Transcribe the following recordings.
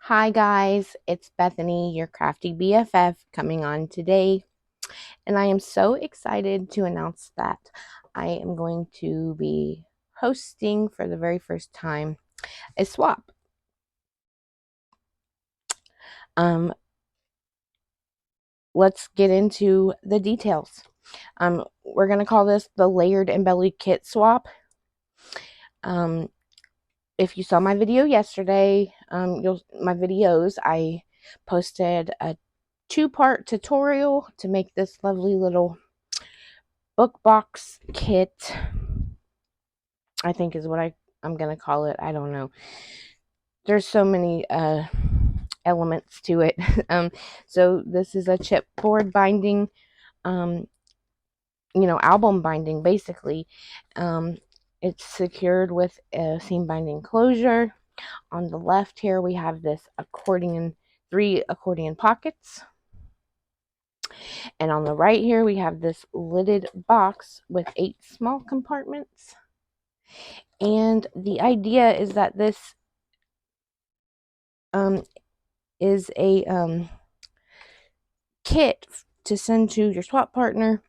Hi guys, it's Bethany, your crafty BFF, coming on today, and I am so excited to announce that I am going to be hosting for the very first time a swap. Um, let's get into the details. We're gonna call this the layered Embellie Kit Swap. Um, if you saw my video yesterday, my videos, I posted a two-part tutorial to make this lovely little book box kit, I think is what I'm gonna call it. I don't know. There's so many elements to it. So this is a chipboard binding, um, album binding basically. Um, it's secured with a seam binding closure. On the left here we have this three accordion pockets. And on the right here we have this lidded box with 8 small compartments. And the idea is that this um, is a kit to send to your swap partner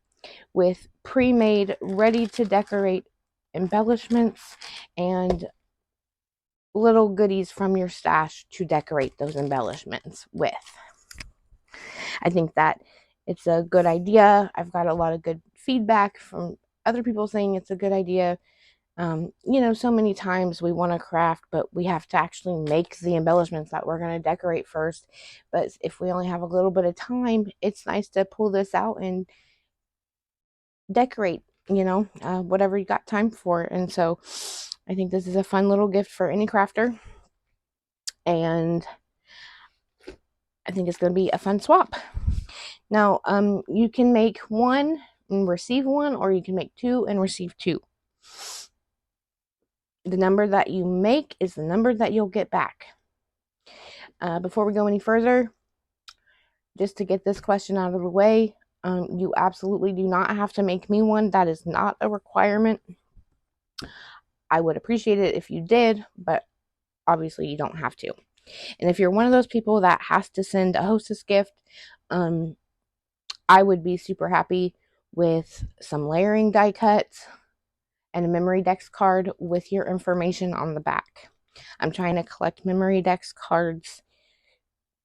with pre-made, ready to decorate embellishments and little goodies from your stash to decorate those embellishments with. I think that it's a good idea. I've got a lot of good feedback from other people saying it's a good idea. So many times we want to craft, but we have to actually make the embellishments that we're going to decorate first. But if we only have a little bit of time, it's nice to pull this out and decorate, whatever you got time for. And so I think this is a fun little gift for any crafter. And I think it's going to be a fun swap. Now, you can make one and receive one, or you can make two and receive two. The number that you make is the number that you'll get back. Before we go any further, just to get this question out of the way, you absolutely do not have to make me one. That is not a requirement. I would appreciate it if you did, but obviously you don't have to. And if you're one of those people that has to send a hostess gift, I would be super happy with some layering die cuts and a memory dex card with your information on the back. I'm trying to collect memory dex cards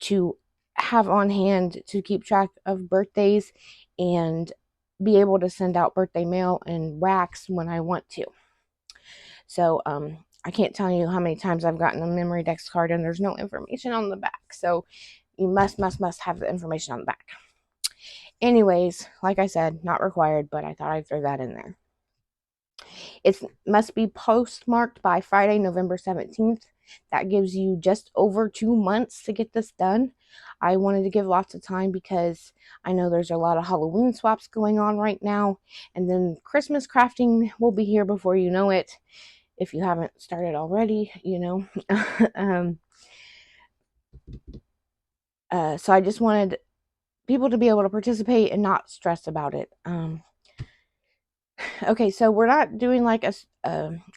to have on hand to keep track of birthdays and be able to send out birthday mail and wax when I want to. So I can't tell you how many times I've gotten a memory dex card and there's no information on the back. So you must have the information on the back. Anyways, like I said, not required, but I thought I'd throw that in there. It must be postmarked by Friday, November 17th. That gives you just over 2 months to get this done. I wanted to give lots of time because I know there's a lot of Halloween swaps going on right now. And then Christmas crafting will be here before you know it. If you haven't started already, so I just wanted people to be able to participate and not stress about it. Okay, so we're not doing like a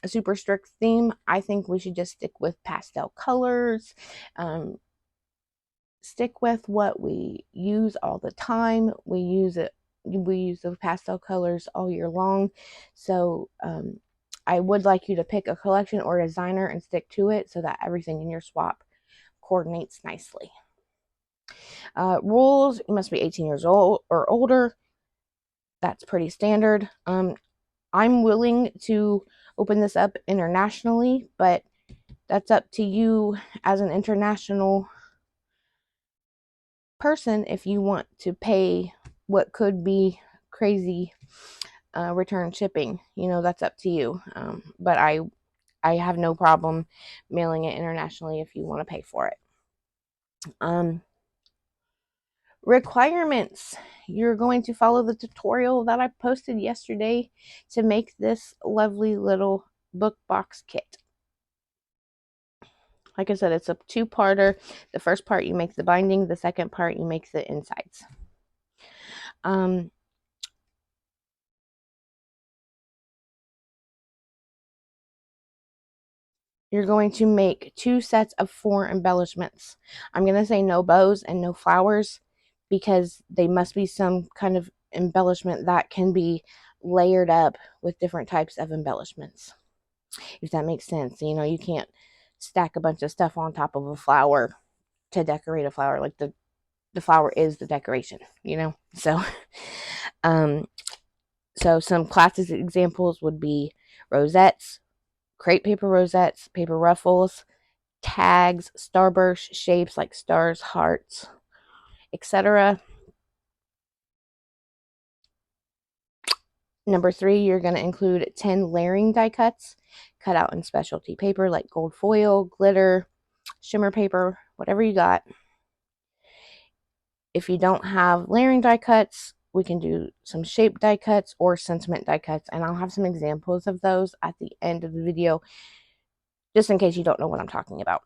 super strict theme. I think we should just stick with pastel colors. Stick with what we use all the time. We use those pastel colors all year long. So I would like you to pick a collection or a designer and stick to it so that everything in your swap coordinates nicely. Rules: you must be 18 years old or older. That's pretty standard. I'm willing to open this up internationally, but that's up to you as an international person if you want to pay what could be crazy return shipping. That's up to you. But I have no problem mailing it internationally if you want to pay for it. Requirements: you're going to follow the tutorial that I posted yesterday to make this lovely little book box kit. Like I said, it's a two-parter. The first part you make the binding, the second part you make the insides. you're going to make 2 sets of 4 embellishments. I'm going to say no bows and no flowers because they must be some kind of embellishment that can be layered up with different types of embellishments, if that makes sense. You know, you can't stack a bunch of stuff on top of a flower to decorate a flower. Like the flower is the decoration, you know. So so some classic examples would be rosettes, crepe paper rosettes, paper ruffles, tags, starburst shapes like stars, hearts, etc. Number 3, you're going to include 10 layering die cuts cut out in specialty paper like gold foil, glitter, shimmer paper, whatever you got. If you don't have layering die cuts, we can do some shape die cuts or sentiment die cuts, and I'll have some examples of those at the end of the video, just in case you don't know what I'm talking about.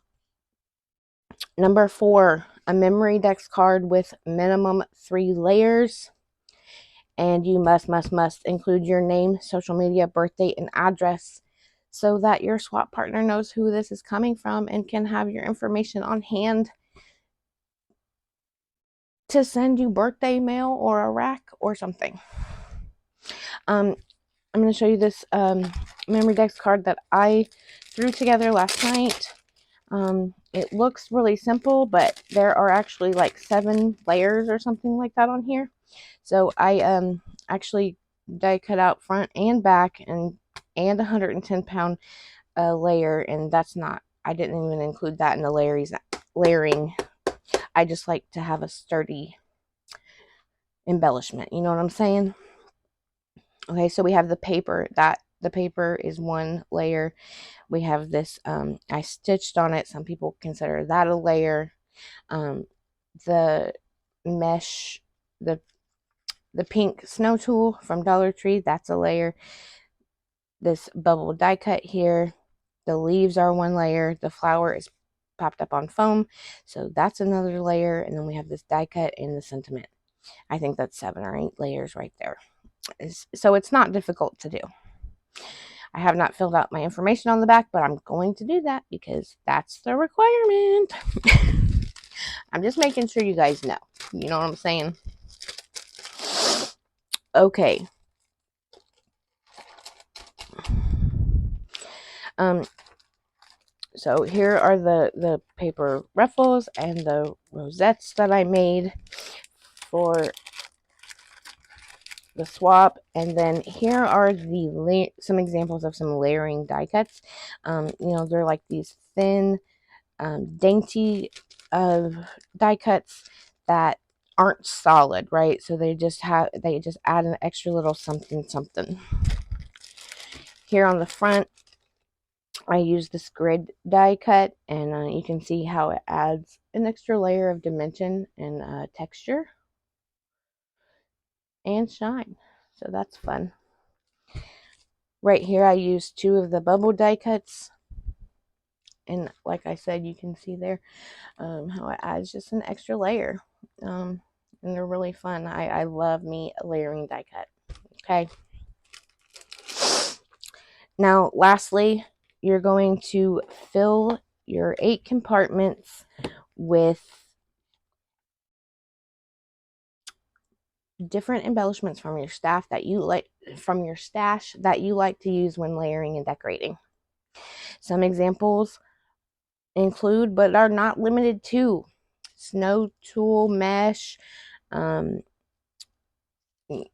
Number 4, a memory dex card with minimum 3 layers. And you must include your name, social media, birth date, and address so that your swap partner knows who this is coming from and can have your information on hand to send you birthday mail or a rack or something. I'm going to show you this memory dex card that I threw together last night. It looks really simple, but there are actually like 7 layers or something like that on here. So I actually die cut out front and back and 110-pound layer, and that's not, I didn't even include that in the layering. I just like to have a sturdy embellishment, you know what I'm saying? Okay, so we have the paper. The paper is 1 layer. We have this, I stitched on it. Some people consider that a layer. The mesh, the pink snow tool from Dollar Tree, that's a layer. This bubble die cut here, the leaves are 1 layer. The flower is popped up on foam, so that's another layer. And then we have this die cut and the sentiment. I think that's 7 or 8 layers right there. So it's not difficult to do. I have not filled out my information on the back, but I'm going to do that because that's the requirement. I'm just making sure you guys know. You know what I'm saying? Okay. So here are the paper ruffles and the rosettes that I made for the swap. And then here are some examples of some layering die cuts. You know, they're like these thin, dainty die cuts that aren't solid, right? So they just add an extra little something. Here on the front, I use this grid die cut, and you can see how it adds an extra layer of dimension and texture and shine. So that's fun. Right here, I used 2 of the bubble die cuts, and like I said, you can see there how it adds just an extra layer, and they're really fun. I love me a layering die cut. Okay. Now, lastly, you're going to fill your 8 compartments with different embellishments from your stash that you like to use when layering and decorating. Some examples include, but are not limited to, snow tool mesh,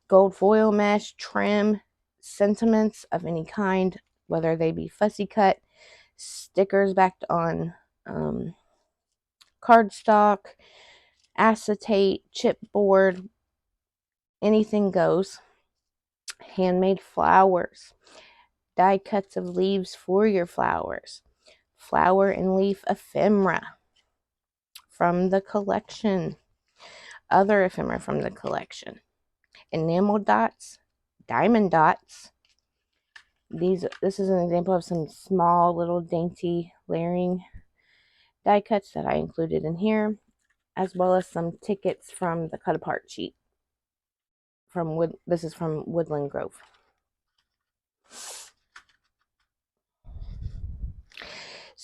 gold foil mesh, trim, sentiments of any kind, whether they be fussy cut, stickers backed on cardstock, acetate, chipboard, anything goes. Handmade flowers, die cuts of leaves for your flowers, flower and leaf ephemera from the collection, other ephemera from the collection, enamel dots, diamond dots. This is an example of some small little dainty layering die cuts that I included in here, as well as some tickets from the cut apart sheet this is from Woodland Grove.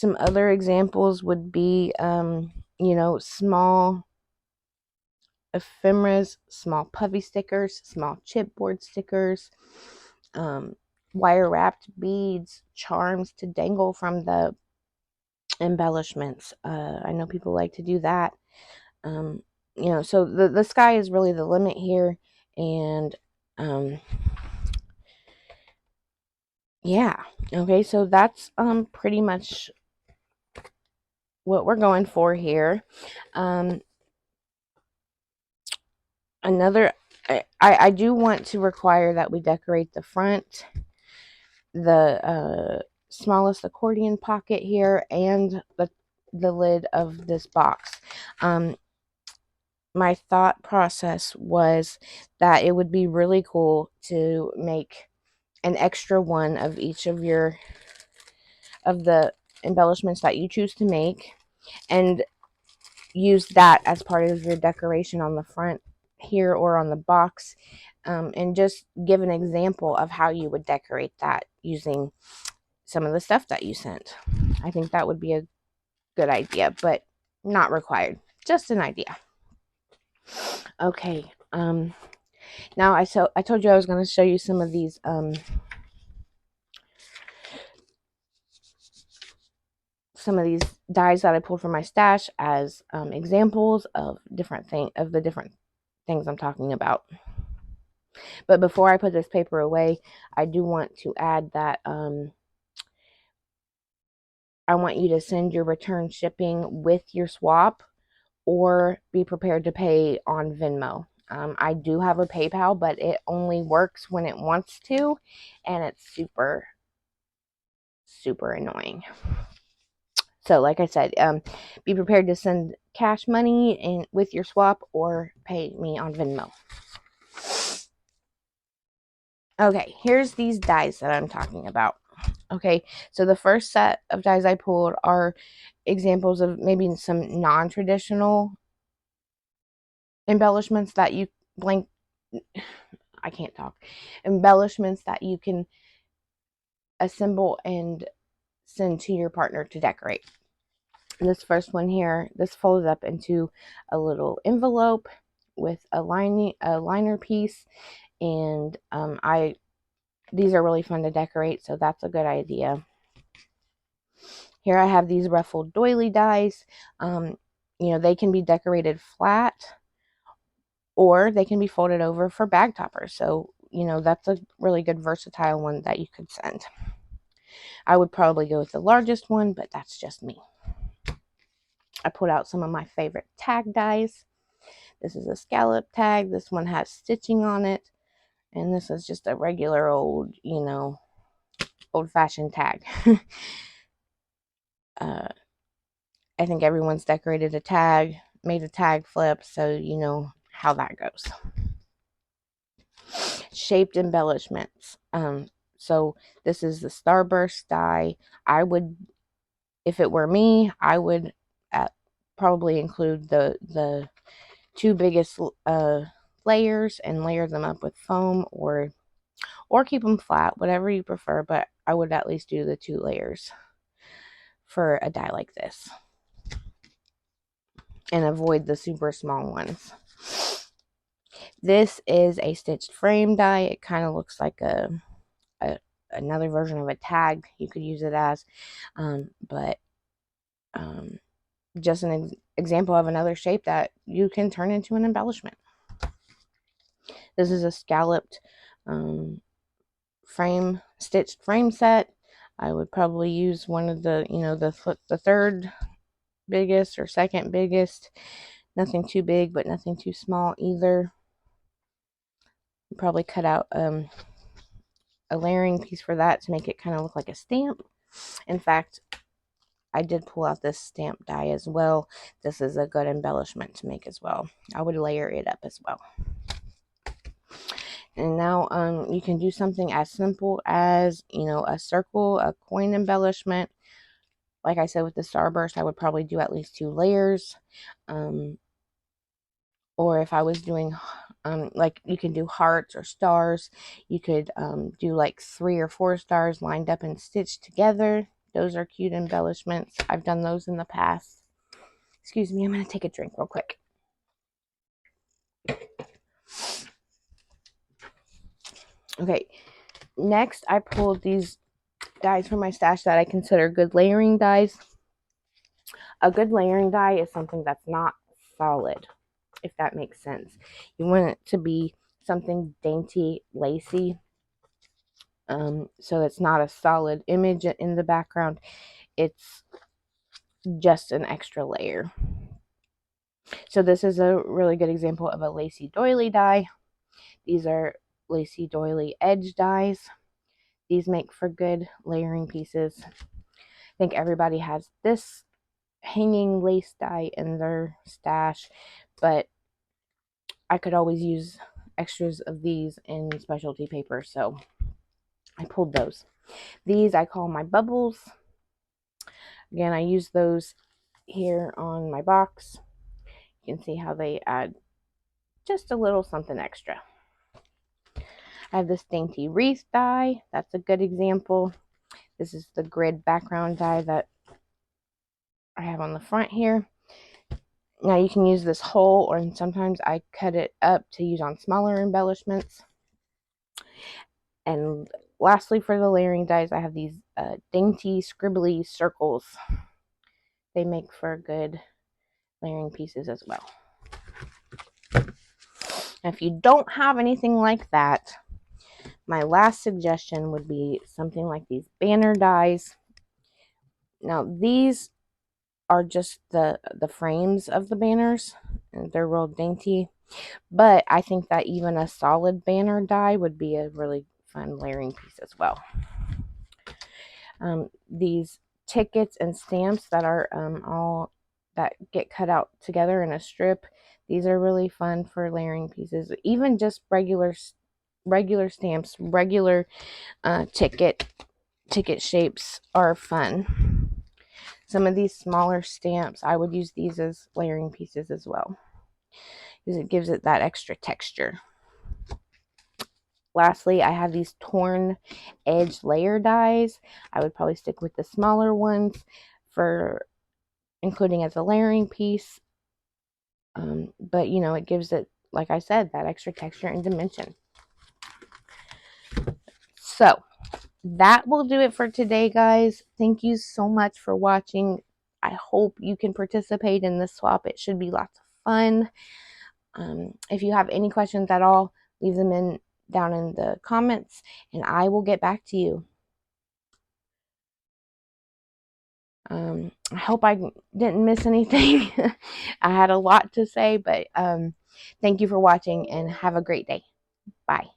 Some other examples would be, small ephemeras, small puffy stickers, small chipboard stickers, wire wrapped beads, charms to dangle from the embellishments. I know people like to do that. So the sky is really the limit here. And yeah, okay, so that's pretty much what we're going for here. I do want to require that we decorate the front, the smallest accordion pocket here, and the lid of this box. My thought process was that it would be really cool to make an extra one of each of the embellishments that you choose to make, and use that as part of your decoration on the front here or on the box, and just give an example of how you would decorate that using some of the stuff that you sent. I think that would be a good idea, but not required. Just an idea. Okay. Now I told you I was going to show you some of these dies that I pulled from my stash as examples of the different things I'm talking about. But before I put this paper away, I do want to add that I want you to send your return shipping with your swap, or be prepared to pay on Venmo. I do have a PayPal, but it only works when it wants to, and it's super, super annoying. So, like I said, be prepared to send cash money with your swap, or pay me on Venmo. Okay, here's these dies that I'm talking about. Okay, so the first set of dies I pulled are examples of maybe some non-traditional embellishments that you I can't talk. Embellishments that you can assemble and send to your partner to decorate. This first one here, this folds up into a little envelope with a liner piece, and these are really fun to decorate, so that's a good idea. Here I have these ruffled doily dies. They can be decorated flat, or they can be folded over for bag toppers. So, that's a really good versatile one that you could send. I would probably go with the largest one, but that's just me. I pulled out some of my favorite tag dies. This is a scallop tag. This one has stitching on it. And this is just a regular old, old-fashioned tag. I think everyone's decorated a tag, made a tag flip, so you know how that goes. Shaped embellishments. So this is the Starburst die. If it were me, I would probably include the two biggest layers and layer them up with foam, or keep them flat, whatever you prefer, but I would at least do the 2 layers for a die like this, and avoid the super small ones. This is a stitched frame die. It kind of looks like another version of a tag. You could use it as, but just an example of another shape that you can turn into an embellishment. This is a scalloped stitched frame set. I would probably use one of the, the third biggest or second biggest. Nothing too big, but nothing too small either. Probably cut out a layering piece for that to make it kind of look like a stamp. In fact, I did pull out this stamp die as well. This is a good embellishment to make as well. I would layer it up as well. And now you can do something as simple as, a circle, a coin embellishment. Like I said, with the Starburst, I would probably do at least 2 layers. Or if I was doing, like, you can do hearts or stars. You could do like 3 or 4 stars lined up and stitched together Those are cute embellishments. I've done those in the past. Excuse me, I'm going to take a drink real quick. Okay, next I pulled these dies from my stash that I consider good layering dies. A good layering die is something that's not solid, if that makes sense. You want it to be something dainty, lacy, so it's not a solid image in the background. It's just an extra layer. So this is a really good example of a lacy doily die. These are lacy doily edge dies. These make for good layering pieces. I think everybody has this hanging lace die in their stash, but I could always use extras of these in specialty paper, so I pulled those. These I call my bubbles. Again, I use those here on my box. You can see how they add just a little something extra. I have this dainty wreath die. That's a good example. This is the grid background die that I have on the front here. Now you can use this whole, or sometimes I cut it up to use on smaller embellishments. And lastly, for the layering dies, I have these dainty scribbly circles. They make for good layering pieces as well. If you don't have anything like that, my last suggestion would be something like these banner dies. Now these are just the frames of the banners, and they're real dainty, but I think that even a solid banner die would be a really fun layering piece as well. These tickets and stamps that are all that get cut out together in a strip, these are really fun for layering pieces. Even just regular stamps, regular ticket shapes are fun. Some of these smaller stamps, I would use these as layering pieces as well, because it gives it that extra texture. Lastly, I have these torn edge layer dies. I would probably stick with the smaller ones for including as a layering piece. But you know, it gives it, like I said, that extra texture and dimension. So that will do it for today, guys. Thank you so much for watching. I hope you can participate in this swap. It should be lots of fun. If you have any questions at all, leave them down in the comments, and I will get back to you. I hope I didn't miss anything. I had a lot to say, but thank you for watching and have a great day. Bye.